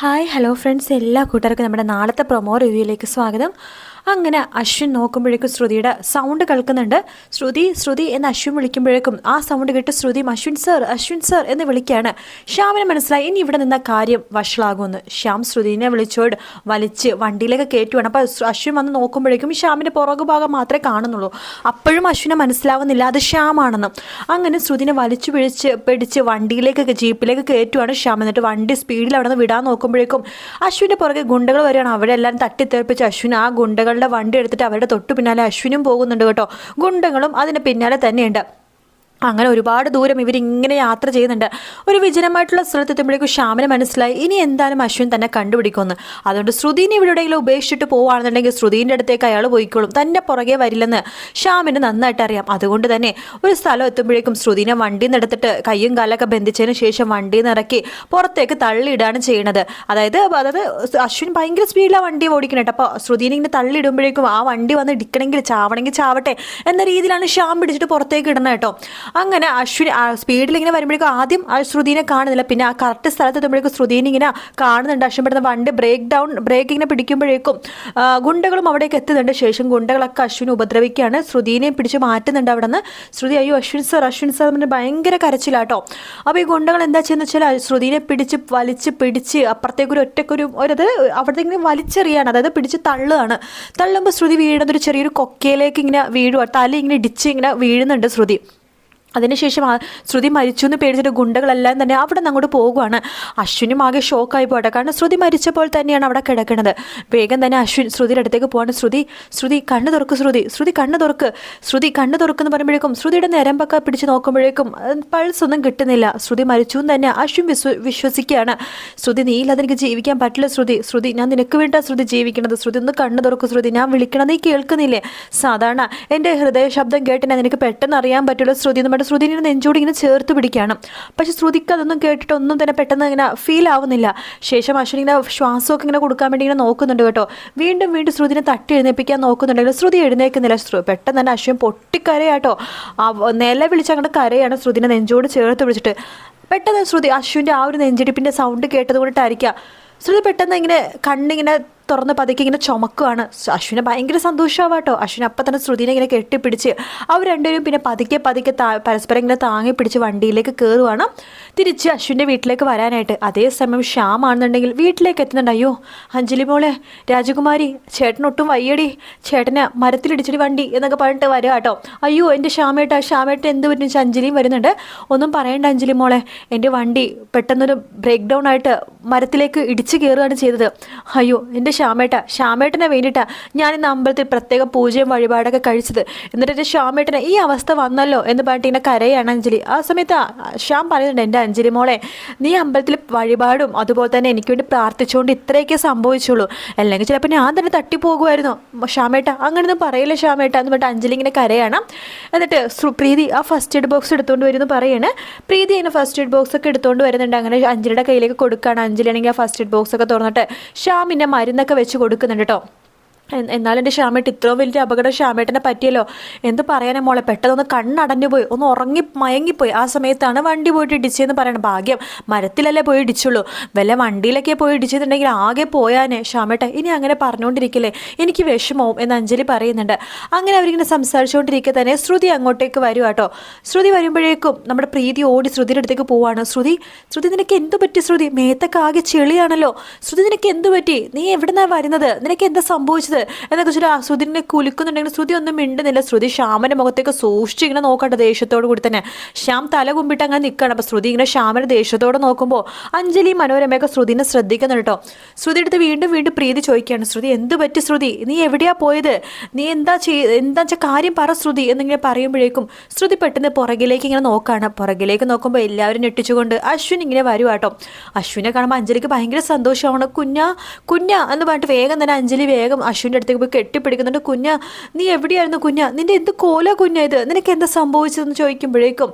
Hi hello friends, എല്ലാ കൂട്ടുകാർക്കും നമ്മുടെ നാളത്തെ പ്രൊമോ റിവ്യൂയിലേക്ക് സ്വാഗതം. അങ്ങനെ അശ്വിൻ നോക്കുമ്പോഴേക്കും ശ്രുതിയുടെ സൗണ്ട് കേൾക്കുന്നുണ്ട്. ശ്രുതി ശ്രുതി എന്ന് അശ്വിൻ വിളിക്കുമ്പോഴേക്കും ആ സൗണ്ട് കേട്ട് ശ്രുതിയും അശ്വിൻ സർ എന്ന് വിളിക്കുകയാണ്. ശ്യാമിന് മനസ്സിലായി ഇനി ഇവിടെ നിന്ന കാര്യം വഷളാകുമെന്ന്. ശ്യാം ശ്രുതിനെ വിളിച്ചോട് വലിച്ച് വണ്ടിയിലേക്ക് കയറ്റുവാണ്. അപ്പോൾ അശ്വിൻ വന്ന് നോക്കുമ്പോഴേക്കും ശ്യാമിൻ്റെ പുറകു ഭാഗം മാത്രമേ കാണുന്നുള്ളൂ. അപ്പോഴും അശ്വിനെ മനസ്സിലാവുന്നില്ല അത് ശ്യാമാണെന്ന്. അങ്ങനെ ശ്രുതിനെ വലിച്ചു പിടിച്ച് വണ്ടിയിലേക്ക് ജീപ്പിലേക്ക് കയറ്റുവാണ് ശ്യാം. എന്നിട്ട് വണ്ടി സ്പീഡിൽ അവിടെ നിന്ന് വിടാൻ നോക്കുമ്പോഴേക്കും അശ്വിൻ്റെ പുറകെ ഗുണ്ടകൾ വരികയാണ്. അവിടെ എല്ലാം തട്ടിത്തെറിപ്പിച്ച് അശ്വിൻ ആ ഗുണ്ടകളുടെ വണ്ടി എടുത്തിട്ട് അവരുടെ തൊട്ടു പിന്നാലെ അശ്വിനും പോകുന്നുണ്ട് കേട്ടോ. ഗുണ്ടകളും അതിന് പിന്നാലെ തന്നെയുണ്ട്. അങ്ങനെ ഒരുപാട് ദൂരം ഇവരിങ്ങനെ യാത്ര ചെയ്യുന്നുണ്ട്. ഒരു വിജനമായിട്ടുള്ള സ്ഥലത്തെത്തുമ്പോഴേക്കും ശ്യാമിന് മനസ്സിലായി ഇനി എന്തായാലും അശ്വിൻ തന്നെ കണ്ടുപിടിക്കുമെന്ന്. അതുകൊണ്ട് ശ്രുതിനെ ഇവിടെ എവിടെയെങ്കിലും ഉപേക്ഷിച്ചിട്ട് പോവുകയാണെന്നുണ്ടെങ്കിൽ ശ്രുതിൻ്റെ അടുത്തേക്ക് അയാൾ പോയിക്കോളും, തന്നെ പുറകെ വരില്ലെന്ന് ശ്യാമിന് നന്നായിട്ട് അറിയാം. അതുകൊണ്ട് തന്നെ ഒരു സ്ഥലം എത്തുമ്പോഴേക്കും ശ്രുതിനെ വണ്ടിയിൽ നിന്ന് എടുത്തിട്ട് കയ്യും കാലൊക്കെ ബന്ധിച്ചതിന് ശേഷം വണ്ടിയിൽ നിന്ന് ഇറക്കി പുറത്തേക്ക് തള്ളിയിടാണ് ചെയ്യുന്നത്. അതായത് അശ്വിൻ ഭയങ്കര സ്പീഡിലാണ് വണ്ടി ഓടിക്കണേട്ടോ. അപ്പോൾ ശ്രുതിനെ ഇങ്ങനെ തള്ളിയിടുമ്പോഴേക്കും ആ വണ്ടി വന്ന് ഇടിക്കണമെങ്കിൽ ചാവണമെങ്കിൽ ചാവട്ടെ എന്ന രീതിയിലാണ് ശ്യാം പിടിച്ചിട്ട് പുറത്തേക്ക് ഇടുന്നത് കേട്ടോ. അങ്ങനെ അശ്വിൻ സ്പീഡിൽ ഇങ്ങനെ വരുമ്പോഴേക്കും ആദ്യം ആ ശ്രുതിനെ കാണുന്നില്ല. പിന്നെ ആ കറക്റ്റ് സ്ഥലത്ത് എത്തുമ്പോഴേക്കും ശ്രുതിനെ ഇങ്ങനെ കാണുന്നുണ്ട്. അശ്വിൻ പെടുന്ന വണ്ടി ബ്രേക്ക് ഇങ്ങനെ പിടിക്കുമ്പോഴേക്കും ഗുണ്ടകളും അവിടേക്ക് എത്തുന്നുണ്ട്. ശേഷം ഗുണ്ടകളൊക്കെ അശ്വിനെ ഉപദ്രവിക്കുകയാണ്. ശ്രുതിനെ പിടിച്ച് മാറ്റുന്നുണ്ട് അവിടെ നിന്ന്. ശ്രുതി അയ്യോ അശ്വിൻ സർ എന്ന് ഭയങ്കര കരച്ചിലാട്ടോ. അപ്പോൾ ഈ ഗുണ്ടകൾ എന്താ ചെയ്യുന്നത് വെച്ചാൽ ശ്രുതിനെ പിടിച്ച് അപ്പുറത്തേക്ക് ഒരത് അവിടെ ഇങ്ങനെ വലിച്ചെറിയാണ്. അതായത് പിടിച്ച് തള്ളുമ്പോൾ ശ്രുതി വീഴുന്നത് ഒരു ചെറിയൊരു കൊക്കയിലേക്ക് ഇങ്ങനെ വീഴുക. തല ഇങ്ങനെ ഇടിച്ച് ഇങ്ങനെ വീഴുന്നുണ്ട് ശ്രുതി. അതിനുശേഷം ശ്രുതി മരിച്ചു എന്ന് പേടിച്ചിട്ട് ഗുണ്ടകളെല്ലാം തന്നെ അവിടെ നിന്ന് അങ്ങോട്ട് പോകുവാണ്. അശ്വിനും ആകെ ഷോക്കായി പോട്ടെ, കാരണം ശ്രുതി മരിച്ചപ്പോൾ തന്നെയാണ് അവിടെ കിടക്കുന്നത്. വേഗം തന്നെ അശ്വിൻ ശ്രുതിയുടെ അടുത്തേക്ക് പോവാണ്. ശ്രുതി കണ്ണ് തുറക്ക്, ശ്രുതി കണ്ണ് തുറക്കെന്ന് പറയുമ്പോഴേക്കും ശ്രുതിയുടെ ഞരമ്പൊക്കെ പിടിച്ച് നോക്കുമ്പോഴേക്കും പൾസ് ഒന്നും കിട്ടുന്നില്ല. ശ്രുതി മരിച്ചു എന്ന് തന്നെ അശ്വിൻ വിശ്വസിക്കുകയാണ്. ശ്രുതി നീ ഇല്ലാതെ എനിക്ക് ജീവിക്കാൻ പറ്റില്ല ശ്രുതി ഞാൻ നിനക്ക് വേണ്ടിയാണ് ശ്രുതി ജീവിക്കുന്നത്. ശ്രുതി ഒന്ന് കണ്ണ് തുറക്ക് ശ്രുതി, ഞാൻ വിളിക്കണം നീ കേൾക്കുന്നില്ലേ? സാധാരണ എൻ്റെ ഹൃദയ ശബ്ദം കേട്ടിട്ട് നിനക്ക് പെട്ടെന്ന് അറിയാൻ പറ്റുള്ളൂ ശ്രുതി. ശ്രുതിനെ നെഞ്ചോട് ഇങ്ങനെ ചേർത്ത് പിടിക്കുകയാണ്. പക്ഷെ ശ്രുതിക്ക് അതൊന്നും കേട്ടിട്ട് ഒന്നും തന്നെ പെട്ടെന്ന് ഇങ്ങനെ ഫീൽ ആവുന്നില്ല. ശേഷം അശ്വിൻ ഇങ്ങനെ ശ്വാസമൊക്കെ ഇങ്ങനെ കൊടുക്കാൻ വേണ്ടി ഇങ്ങനെ നോക്കുന്നുണ്ട് കേട്ടോ. വീണ്ടും ശ്രുതിനെ തട്ടി എഴുന്നേൽപ്പിക്കാൻ നോക്കുന്നുണ്ടെങ്കിൽ ശ്രുതി എഴുന്നേൽക്കുന്നില്ല. പെട്ടെന്ന് തന്നെ അശ്വിൻ പൊട്ടിക്കരയാട്ടോ. നില വിളിച്ച് അങ്ങോട്ട് കരയാണ് ശ്രുതിനെ നെഞ്ചോട് ചേർത്ത് പിടിച്ചിട്ട്. പെട്ടെന്ന് ശ്രുതി അശ്വിൻ്റെ ആ ഒരു നെഞ്ചിടിപ്പിൻ്റെ സൗണ്ട് കേട്ടത് കൊണ്ടിട്ടായിരിക്കാം ശ്രുതി പെട്ടെന്ന് ഇങ്ങനെ കണ്ണിങ്ങനെ തുറന്ന് പതുക്കെ ഇങ്ങനെ ചുമക്കുകയാണ്. അശ്വിനെ ഭയങ്കര സന്തോഷമാവാട്ടോ. അശ്വിൻ അപ്പം തന്നെ ശ്രുതിനെ ഇങ്ങനെ കെട്ടിപ്പിടിച്ച് അവർ രണ്ടുപേരും പിന്നെ പതുക്കെ പരസ്പരം ഇങ്ങനെ താങ്ങി പിടിച്ച് വണ്ടിയിലേക്ക് കയറുവാണ് തിരിച്ച് അശ്വിൻ്റെ വീട്ടിലേക്ക് വരാനായിട്ട്. അതേസമയം ശ്യാം ആണെന്നുണ്ടെങ്കിൽ വീട്ടിലേക്ക് എത്തുന്നുണ്ട്. അയ്യോ അഞ്ജലി മോളെ, രാജകുമാരി ചേട്ടനൊട്ടും വയ്യടി, ചേട്ടന് മരത്തിലിടിച്ചിടി വണ്ടി എന്നൊക്കെ പറഞ്ഞിട്ട് വരിക കേട്ടോ. അയ്യോ എൻ്റെ ശ്യാമേട്ട എന്ത് പറ്റും? അഞ്ജലിയും വരുന്നുണ്ട്. ഒന്നും പറയണ്ട അഞ്ജലി മോളെ, എൻ്റെ വണ്ടി പെട്ടെന്നൊരു ബ്രേക്ക് ഡൗൺ ആയിട്ട് മരത്തിലേക്ക് ഇടിച്ച് കയറുകയാണ് ചെയ്തത്. അയ്യോ എൻ്റെ ശ്യാമേട്ടനെ വേണ്ടിയിട്ടാണ് ഞാൻ ഇന്ന് അമ്പലത്തിൽ പ്രത്യേക പൂജയും വഴിപാടൊക്കെ കഴിച്ചത്. എന്നിട്ട് എൻ്റെ ശ്യാമേട്ടന് ഈ അവസ്ഥ വന്നല്ലോ എന്ന് പറഞ്ഞിട്ട് ഇങ്ങനെ കരയാണ് അഞ്ജലി. ആ സമയത്ത് ശ്യാം പറയുന്നുണ്ട്, എൻ്റെ അഞ്ജലി മോളെ, നീ അമ്പലത്തിൽ വഴിപാടും അതുപോലെ തന്നെ എനിക്ക് വേണ്ടി പ്രാർത്ഥിച്ചുകൊണ്ട് ഇത്രയൊക്കെ സംഭവിച്ചുള്ളൂ, അല്ലെങ്കിൽ ചിലപ്പോൾ ഞാൻ തന്നെ തട്ടിപ്പോകുമായിരുന്നു. ശ്യാമേട്ട അങ്ങനെയൊന്നും പറയില്ല ശ്യാമേട്ട എന്ന് പറഞ്ഞിട്ട് അഞ്ജലി ഇങ്ങനെ കരയാണ്. എന്നിട്ട് പ്രീതി ആ ഫസ്റ്റ് എയ്ഡ് ബോക്സ് എടുത്തുകൊണ്ട് വരുന്നു പറയാണ്. പ്രീതി അതിന് ഫസ്റ്റ് എയ്ഡ് ബോക്സ് ഒക്കെ എടുത്തുകൊണ്ട് വരുന്നുണ്ട്. അങ്ങനെ അഞ്ജലിയുടെ കയ്യിലേക്ക് കൊടുക്കുകയാണ്. അഞ്ജലി ആണെങ്കിൽ ആ ഫസ്റ്റ് എയ്ഡ് ബോക്സ് ഒക്കെ തുറന്നിട്ട് ശ്യാമിൻ്റെ മരുന്നൊക്കെ വെച്ച് കൊടുക്കുന്നുണ്ട് കേട്ടോ. എന്നാലും എൻ്റെ ശ്യാമേട്ട് ഇത്രയും വലിയ അപകടം ശ്യാമേട്ടനെ പറ്റിയല്ലോ. എന്ത് പറയാനാ മോളെ, പെട്ടെന്നൊന്ന് കണ്ണടഞ്ഞു പോയി, ഒന്ന് മയങ്ങിപ്പോയി. ആ സമയത്താണ് വണ്ടി പോയിട്ട് ഇടിച്ചതെന്ന് പറയണം. ഭാഗ്യം മരത്തിലല്ലേ പോയി ഇടിച്ചുള്ളൂ, വല്ല വണ്ടിയിലൊക്കെ പോയി ഇടിച്ചിട്ടുണ്ടെങ്കിൽ ആകെ പോയാനേ. ശ്യാമേട്ട ഇനി അങ്ങനെ പറഞ്ഞുകൊണ്ടിരിക്കില്ലേ, എനിക്ക് വിഷമവും എന്ന് അഞ്ജലി പറയുന്നുണ്ട്. അങ്ങനെ അവരിങ്ങനെ സംസാരിച്ചുകൊണ്ടിരിക്കെ തന്നെ ശ്രുതി അങ്ങോട്ടേക്ക് വരും കേട്ടോ. ശ്രുതി വരുമ്പോഴേക്കും നമ്മുടെ പ്രീതി ഓടി ശ്രുതിയുടെ അടുത്തേക്ക് പോവാണ്. ശ്രുതി നിനക്ക് എന്ത് പറ്റി? ശ്രുതി മേത്തൊക്കെ ആകെ ചെളിയാണല്ലോ. ശ്രുതി നിനക്ക് എന്ത് പറ്റി? നീ എവിടുന്നാണ് വരുന്നത്? നിനക്ക് എന്താ സംഭവിച്ചത് എന്നൊക്കെ വെച്ചിട്ട് ശ്രുതിനെ കുലുക്കുന്നുണ്ടെങ്കിൽ ശ്രുതി ഒന്നും മിണ്ടുന്നില്ല. ശ്രുതി ശ്യാമന്റെ മുഖത്തേക്ക് സൂക്ഷിച്ച് ഇങ്ങനെ നോക്കട്ടെ ദേഷ്യത്തോടു കൂടി തന്നെ. ശ്യാം തല കുമ്പിട്ട് അങ്ങനെ നിൽക്കണം. അപ്പോൾ ശ്രുതി ഇങ്ങനെ ശ്യാമനെ ദേഷ്യത്തോടെ നോക്കുമ്പോൾ അഞ്ജലി മനോരമയൊക്കെ ശ്രുതിനെ ശ്രദ്ധിക്കുന്നുണ്ട് കേട്ടോ. ശ്രുതി എടുത്ത് വീണ്ടും പ്രീതി ചോദിക്കുകയാണ്, ശ്രുതി എന്ത് പറ്റി ശ്രുതി? നീ എവിടെയാ പോയത്? നീ എന്താ വെച്ചാൽ കാര്യം പറ ശ്രുതി എന്നിങ്ങനെ പറയുമ്പോഴേക്കും ശ്രുതി പെട്ടെന്ന് പുറകിലേക്ക് ഇങ്ങനെ നോക്കുകയാണ്. പുറകിലേക്ക് നോക്കുമ്പോൾ എല്ലാവരും ഞെട്ടിച്ചുകൊണ്ട് അശ്വിൻ ഇങ്ങനെ വരും കേട്ടോ. അശ്വിനെ കാണുമ്പോൾ അഞ്ജലിക്ക് ഭയങ്കര സന്തോഷമാണ്. കുഞ്ഞ എന്ന് പറഞ്ഞിട്ട് വേഗം തന്നെ അഞ്ജലി വേഗം അശ്വിൻ്റെ അടുത്തേക്ക് പോയി കെട്ടിപ്പിടിക്കുന്നുണ്ട്. നീ എവിടെയായിരുന്നു നിന്റെ എന്ത് ഇത്? നിനക്ക് എന്താ സംഭവിച്ചതെന്ന് ചോദിക്കുമ്പോഴേക്കും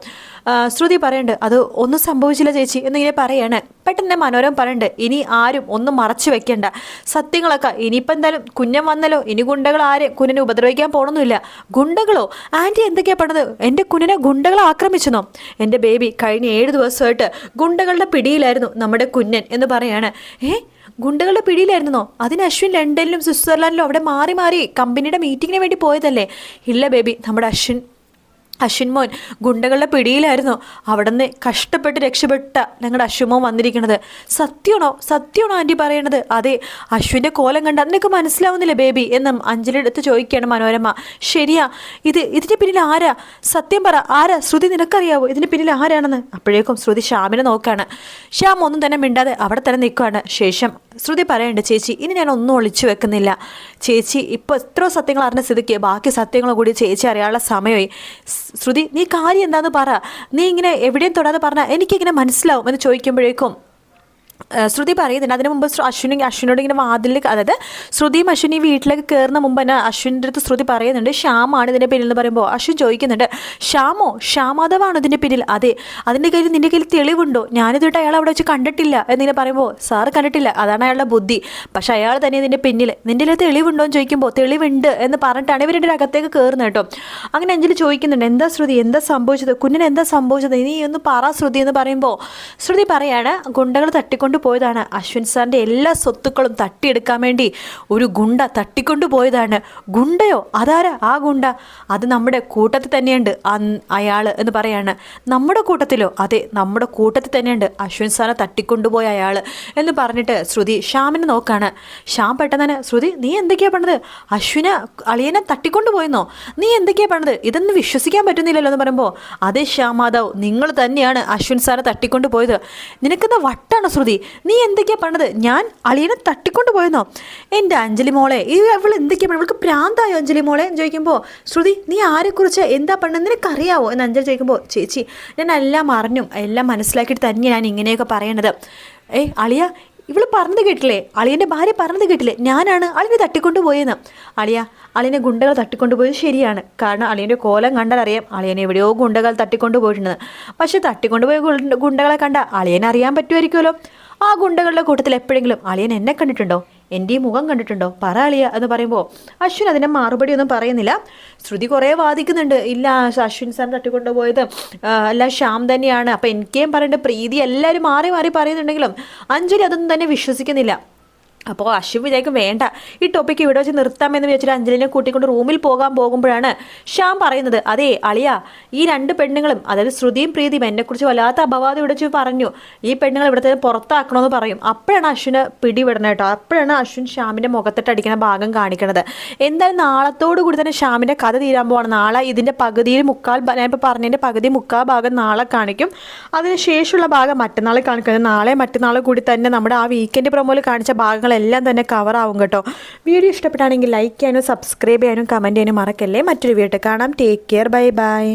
ശ്രുതി പറയുന്നുണ്ട്, അത് ഒന്നും സംഭവിച്ചില്ല ചേച്ചി എന്നിങ്ങനെ പറയാണ്. പെട്ടെന്ന് മനോരമ പറയുന്നുണ്ട്, ഇനി ആരും ഒന്നും മറച്ചു വെക്കേണ്ട, സത്യങ്ങളൊക്കെ ഇനിയിപ്പോൾ എന്തായാലും കുഞ്ഞൻ വന്നല്ലോ, ഇനി ഗുണ്ടകൾ ആരും കുഞ്ഞിനെ ഉപദ്രവിക്കാൻ പോകണമെന്നില്ല. ഗുണ്ടകളോ? ആൻറ്റി എന്തൊക്കെയാണ് പറഞ്ഞത്? എൻ്റെ കുഞ്ഞിനെ ഗുണ്ടകൾ ആക്രമിച്ചെന്നോ? എൻ്റെ ബേബി കഴിഞ്ഞ 7 ദിവസമായിട്ട് ഗുണ്ടകളുടെ പിടിയിലായിരുന്നു നമ്മുടെ കുഞ്ഞൻ എന്ന് പറയാണ്. ഗുണ്ടകളുടെ പിടിയിലായിരുന്നോ? അതിന് അശ്വിൻ ലണ്ടനിലും സ്വിറ്റ്സർലാൻഡിലും അവിടെ മാറി മാറി കമ്പനിയുടെ മീറ്റിങ്ങിന് വേണ്ടി പോയതല്ലേ? ഇല്ല ബേബി, നമ്മുടെ അശ്വിൻ മോൻ ഗുണ്ടകളുടെ പിടിയിലായിരുന്നു. അവിടെ നിന്ന് കഷ്ടപ്പെട്ട് രക്ഷപ്പെട്ട ഞങ്ങളുടെ അശ്വിൻ വന്നിരിക്കുന്നത്. സത്യമാണോ ആൻറ്റി പറയണത്? അതെ, അശ്വിൻ്റെ കോലം കണ്ട് അതിനൊക്കെ മനസ്സിലാവുന്നില്ല ബേബി എന്നും അഞ്ജലി എടുത്ത് ചോദിക്കുകയാണ് മനോരമ. ശരിയാ, ഇതിൻ്റെ പിന്നിൽ ആരാ? സത്യം പറ, ആരാ? ശ്രുതി, നിനക്കറിയാവോ ഇതിൻ്റെ പിന്നിൽ ആരാണെന്ന്? അപ്പോഴേക്കും ശ്രുതി ശ്യാമിനെ നോക്കുകയാണ്. ശ്യാം ഒന്നും തന്നെ മിണ്ടാതെ അവിടെ തന്നെ നിൽക്കുകയാണ്. ശേഷം ശ്രുതി പറയുന്നുണ്ട്, ചേച്ചി ഇനി ഞാൻ ഒന്നും ഒളിച്ചു വെക്കുന്നില്ല. ചേച്ചി ഇപ്പോൾ എത്ര സത്യങ്ങൾ അറിഞ്ഞ സ്ഥിതിക്ക് ബാക്കി സത്യങ്ങളും കൂടി ചേച്ചി അറിയാനുള്ള സമയമായി. ശ്രുതി, നീ കാര്യം എന്താന്ന് പറ. നീ ഇങ്ങനെ എവിടെയും തൊടാതെ പറഞ്ഞാൽ എനിക്കിങ്ങനെ മനസ്സിലാവും എന്ന് ചോദിക്കുമ്പോഴേക്കും ശ്രുതി പറയുന്നുണ്ട്. അതിന് മുമ്പ് അശ്വിനോട് ഇങ്ങനെ വാതിലിൽ, അതായത് ശ്രുതിയും അശ്വിൻ ഈ വീട്ടിലേക്ക് കയറുന്ന മുമ്പ് തന്നെ അശ്വിൻ്റെ അടുത്ത് ശ്രുതി പറയുന്നുണ്ട് ശ്യാമാണ് ഇതിൻ്റെ പിന്നിൽ എന്ന് പറയുമ്പോൾ അശ്വിൻ ചോദിക്കുന്നുണ്ട്, ശ്യാമാധവാണോ ഇതിൻ്റെ പിന്നിൽ? അതെ. നിൻ്റെ കയ്യിൽ തെളിവുണ്ടോ? ഞാനിതൊട്ട് അയാൾ അവിടെ വെച്ച് കണ്ടിട്ടില്ല എന്നിങ്ങനെ പറയുമ്പോൾ സാറ് കണ്ടിട്ടില്ല, അതാണ് അയാളുടെ ബുദ്ധി. പക്ഷെ അയാൾ തന്നെ ഇതിൻ്റെ പിന്നിൽ. നിൻ്റെ തെളിവുണ്ടോ എന്ന് ചോദിക്കുമ്പോൾ തെളിവുണ്ട് എന്ന് പറഞ്ഞിട്ടാണ് ഇവരുടെ അകത്തേക്ക് കയറുന്നത് കേട്ടോ. അങ്ങനെ അഞ്ജലി ചോദിക്കുന്നുണ്ട്, എന്താ ശ്രുതി, എന്താ സംഭവിച്ചത്? കുഞ്ഞിന് എന്താ സംഭവിച്ചത്? നീ ഒന്ന് പറ ശ്രുതി എന്ന് പറയുമ്പോൾ ശ്രുതി പറയാണ്, ഗുണ്ടകൾ തട്ടിക്കൊണ്ട് പോയതാണ്. അശ്വിൻ സാറിൻ്റെ എല്ലാ സ്വത്തുക്കളും തട്ടിയെടുക്കാൻ വേണ്ടി ഒരു ഗുണ്ട തട്ടിക്കൊണ്ടു പോയതാണ്. ഗുണ്ടയോ? അതാരാ ആ ഗുണ്ട? അത് നമ്മുടെ കൂട്ടത്തിൽ തന്നെയുണ്ട് അയാൾ എന്ന് പറയാണ്. നമ്മുടെ കൂട്ടത്തിലോ? അതെ, നമ്മുടെ കൂട്ടത്തിൽ തന്നെയുണ്ട് അശ്വിൻ സാറിനെ തട്ടിക്കൊണ്ടുപോയ അയാൾ എന്ന് പറഞ്ഞിട്ട് ശ്രുതി ശ്യാമിനെ നോക്കാണ്. ശ്യാം പെട്ടെന്ന് തന്നെ, ശ്രുതി നീ എന്തൊക്കെയാ പറഞ്ഞത്? അളിയനെ തട്ടിക്കൊണ്ടു പോയെന്നോ? നീ എന്തൊക്കെയാ പറഞ്ഞത്? ഇതൊന്നും വിശ്വസിക്കാൻ പറ്റുന്നില്ലല്ലോ എന്ന് പറയുമ്പോൾ അതെ ശ്യാമാധവ്, നിങ്ങൾ തന്നെയാണ് അശ്വിൻ സാറെ തട്ടിക്കൊണ്ടു പോയത്. നിനക്കെന്താ വട്ടാണോ ശ്രുതി? നീ എന്തൊക്കെയാ പറഞ്ഞത്? ഞാൻ അളിയനെ തട്ടിക്കൊണ്ട് പോയെന്നോ? എൻ്റെ അഞ്ജലി മോളെ, അവൾ എന്തൊക്കെയാ പറഞ്ഞത്? അവൾക്ക് പ്രാന്തായോ അഞ്ജലി മോളെ എന്ന് ചോദിക്കുമ്പോൾ ശ്രുതി, നീ ആരെക്കുറിച്ച് എന്താ പറഞ്ഞത്? നിനക്കറിയാവോ എന്ന് അഞ്ജലി ചോദിക്കുമ്പോൾ ചേച്ചി ഞാൻ എല്ലാം അറിഞ്ഞും എല്ലാം മനസ്സിലാക്കിയിട്ട് തന്നെയാണ് ഞാൻ ഇങ്ങനെയൊക്കെ പറയണത്. അളിയ, ഇവൾ പറഞ്ഞത് കേട്ടില്ലേ? അളിയൻ്റെ ഭാര്യ പറഞ്ഞത് കേട്ടില്ലേ? ഞാനാണ് അളിയനെ തട്ടിക്കൊണ്ട് പോയെന്ന്. അളിയനെ ഗുണ്ടകൾ തട്ടിക്കൊണ്ടുപോയത് ശരിയാണ്. കാരണം അളിയൻ്റെ കോലം കണ്ടാൽ അറിയാം അളിയനെ എവിടെയോ ഗുണ്ടകൾ തട്ടിക്കൊണ്ടു പോയിട്ടുണ്ടെന്ന്. പക്ഷെ തട്ടിക്കൊണ്ടുപോയ ഗുണ്ടകളെ കണ്ട അളിയനെ അറിയാൻ പറ്റുമായിരിക്കുമല്ലോ. ആ ഗുണ്ടകളുടെ കൂട്ടത്തിൽ എപ്പോഴെങ്കിലും അളിയൻ എന്നെ കണ്ടിട്ടുണ്ടോ? എൻ്റെ ഈ മുഖം കണ്ടിട്ടുണ്ടോ? പറ അളിയ എന്ന് പറയുമ്പോൾ അശ്വിൻ അതിൻ്റെ മറുപടി ഒന്നും പറയുന്നില്ല. ശ്രുതി കുറേ വാദിക്കുന്നുണ്ട്, ഇല്ല അശ്വിൻ സാർ തട്ടിക്കൊണ്ടുപോയത് അല്ല ശ്യാം തന്നെയാണ്. അപ്പം എനിക്കേം പറയേണ്ട പ്രീതി എല്ലാവരും മാറി മാറി പറയുന്നുണ്ടെങ്കിലും അഞ്ജലി അതൊന്നും തന്നെ വിശ്വസിക്കുന്നില്ല. അപ്പോൾ അശ്വിൻ വിചാരിക്കും വേണ്ട, ഈ ടോപ്പിക്ക് ഇവിടെ വെച്ച് നിർത്താമെന്ന് വിചാരിച്ചിട്ട് അഞ്ജലിനെ കൂട്ടിക്കൊണ്ട് റൂമിൽ പോകുമ്പോഴാണ് ശ്യാം പറയുന്നത്, അതെ അളിയ, ഈ രണ്ട് പെണ്ണുങ്ങളും, അതായത് ശ്രുതിയും പ്രീതിയും എന്നെക്കുറിച്ച് വല്ലാത്ത അപവാദം ഇവിടെ വെച്ച് പറഞ്ഞു. ഈ പെണ്ണുങ്ങൾ ഇവിടുത്തെ പുറത്താക്കണമെന്ന് പറയും. അപ്പോഴാണ് അശ്വിന് പിടിവിടുന്നത് കേട്ടോ. അപ്പോഴാണ് അശ്വിൻ ശ്യാമിൻ്റെ മുഖത്തിട്ട് അടിക്കുന്ന ഭാഗം കാണിക്കുന്നത്. എന്തായാലും നാളത്തോടു കൂടി തന്നെ ശ്യാമിൻ്റെ കഥ തീരാൻ പോവാണ്. നാളെ ഇതിൻ്റെ പകുതിയിൽ ഞാൻ ഇപ്പോൾ പറഞ്ഞതിൻ്റെ പകുതി മുക്കാൽ ഭാഗം നാളെ കാണിക്കും. അതിന് ശേഷമുള്ള ഭാഗം മറ്റന്നാൾ കാണിക്കുന്നത്. നാളെ മറ്റന്നാൾ കൂടി തന്നെ നമ്മുടെ ആ വീക്കെൻഡ് പ്രൊമോയിൽ കാണിച്ച ഭാഗങ്ങൾ എല്ലാം തന്നെ കവർ ആവും കേട്ടോ. വീഡിയോ ഇഷ്ടപ്പെട്ടാണെങ്കിൽ ലൈക്ക് ചെയ്യാനും സബ്സ്ക്രൈബ് ചെയ്യാനും കമൻറ്റ് ചെയ്യാനും മറക്കല്ലേ. മറ്റൊരു വീഡിയോ കാണാം. Take care, bye bye.